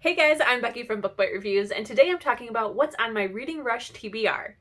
Hey guys, I'm Becky from Book Bite Reviews, and today I'm talking about what's on my Reading Rush TBR.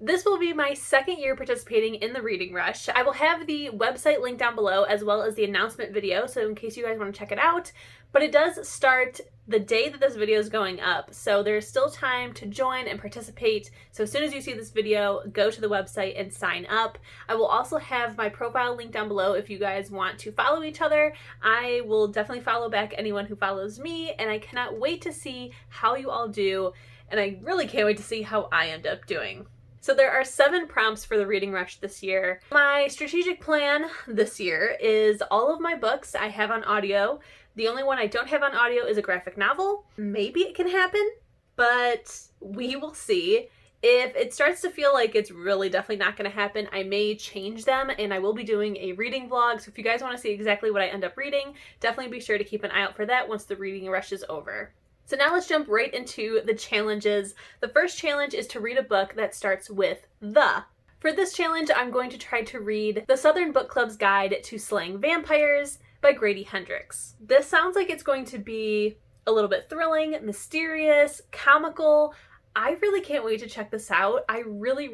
This will be my second year participating in the Reading Rush. I will have the website linked down below as well as the announcement video, so in case you guys want to check it out. But it does start the day that this video is going up, so there's still time to join and participate. So as soon as you see this video, go to the website and sign up. I will also have my profile linked down below if you guys want to follow each other. I will definitely follow back anyone who follows me, and I cannot wait to see how you all do, and I really can't wait to see how I end up doing. So there are 7 prompts for the Reading Rush this year. My strategic plan this year is all of my books I have on audio. The only one I don't have on audio is a graphic novel. Maybe it can happen, but we will see. If it starts to feel like it's really definitely not going to happen, I may change them, and I will be doing a reading vlog. So if you guys want to see exactly what I end up reading, definitely be sure to keep an eye out for that once the Reading Rush is over. So now let's jump right into the challenges. The first challenge is to read a book that starts with the. For this challenge, I'm going to try to read The Southern Book Club's Guide to Slaying Vampires by Grady Hendrix. This sounds like it's going to be a little bit thrilling, mysterious, comical. I really can't wait to check this out. I really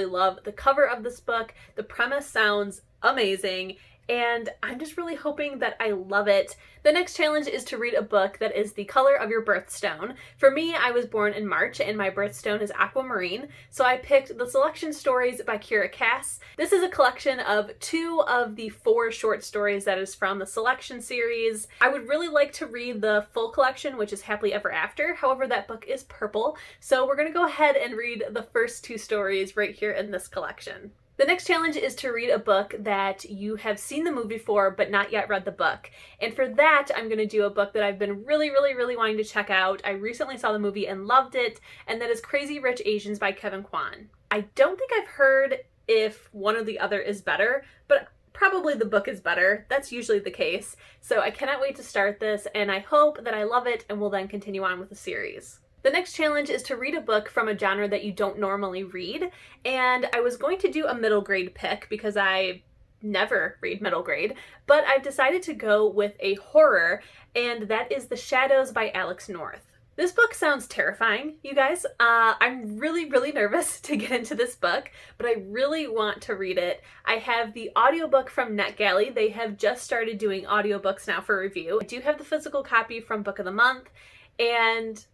love the cover of this book. The premise sounds amazing, and I'm just really hoping that I love it. The next challenge is to read a book that is the color of your birthstone. For me, I was born in March and my birthstone is aquamarine, so I picked The Selection Stories by Kira Cass. This is a collection of 2 of the 4 short stories that is from the Selection series. I would really like to read the full collection, which is Happily Ever After. However, that book is purple, so we're going to go ahead and read the first 2 stories right here in this collection. The next challenge is to read a book that you have seen the movie for but not yet read the book. And for that, I'm going to do a book that I've been really wanting to check out. I recently saw the movie and loved it, and that is Crazy Rich Asians by Kevin Kwan. I don't think I've heard if one or the other is better, but probably the book is better. That's usually the case. So I cannot wait to start this, and I hope that I love it and will then continue on with the series. The next challenge is to read a book from a genre that you don't normally read, and I was going to do a middle grade pick because I never read middle grade, but I've decided to go with a horror, and that is The Shadows by Alex North. This book sounds terrifying, you guys. I'm really nervous to get into this book, but I really want to read it. I have the audiobook from NetGalley. They have just started doing audiobooks now for review. I do have the physical copy from Book of the Month, and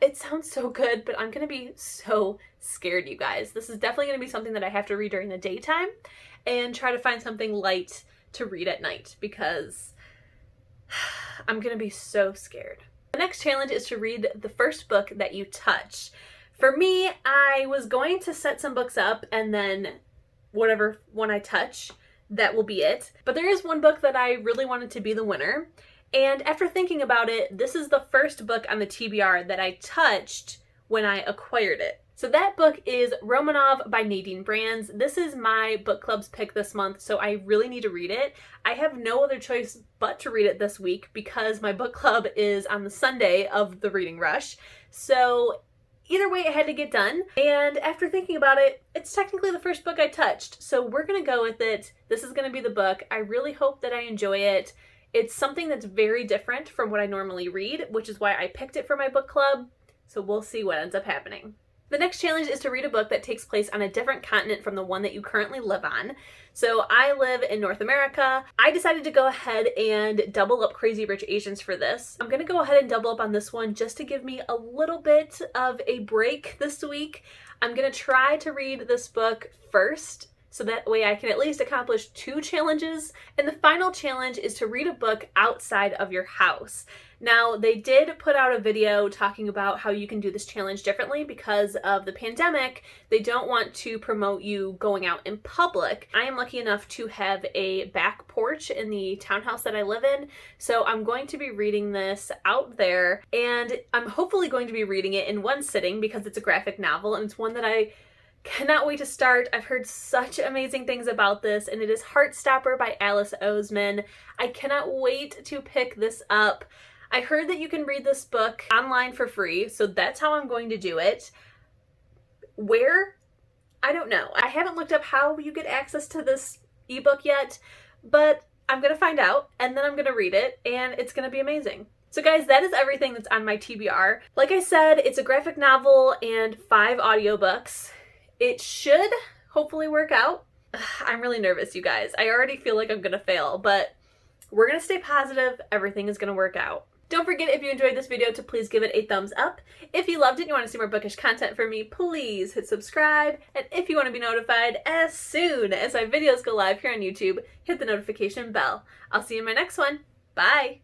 it sounds so good, but I'm going to be so scared, you guys. This is definitely going to be something that I have to read during the daytime and try to find something light to read at night because I'm going to be so scared. The next challenge is to read the first book that you touch. For me, I was going to set some books up and then whatever one I touch, that will be it. But there is one book that I really wanted to be the winner. And after thinking about it, this is the first book on the TBR that I touched when I acquired it. So that book is Romanov by Nadine Brands. This is my book club's pick this month, so I really need to read it. I have no other choice but to read it this week because my book club is on the Sunday of the Reading Rush. So either way, it had to get done. And after thinking about it, it's technically the first book I touched. So we're going to go with it. This is going to be the book. I really hope that I enjoy it. It's something that's very different from what I normally read, which is why I picked it for my book club, so we'll see what ends up happening. The next challenge is to read a book that takes place on a different continent from the one that you currently live on. So I live in North America. I decided to go ahead and double up Crazy Rich Asians for this. I'm going to go ahead and double up on this one just to give me a little bit of a break this week. I'm going to try to read this book first, so that way I can at least accomplish 2 challenges. And the final challenge is to read a book outside of your house. Now, they did put out a video talking about how you can do this challenge differently because of the pandemic. They don't want to promote you going out in public. I am lucky enough to have a back porch in the townhouse that I live in, so I'm going to be reading this out there, and I'm hopefully going to be reading it in one sitting because it's a graphic novel, and it's one that I cannot wait to start. I've heard such amazing things about this, and it is Heartstopper by Alice Oseman. I cannot wait to pick this up. I heard that you can read this book online for free, so that's how I'm going to do it. Where? I don't know. I haven't looked up how you get access to this ebook yet, but I'm gonna find out, and then I'm gonna read it, and it's gonna be amazing. So guys, that is everything that's on my TBR. Like I said, it's a graphic novel and 5 audiobooks. It should hopefully work out. I'm really nervous, you guys. I already feel like I'm gonna fail, but we're gonna stay positive. Everything is gonna work out. Don't forget, if you enjoyed this video, to please give it a thumbs up. If you loved it and you want to see more bookish content from me, please hit subscribe. And if you want to be notified as soon as my videos go live here on YouTube, hit the notification bell. I'll see you in my next one. Bye!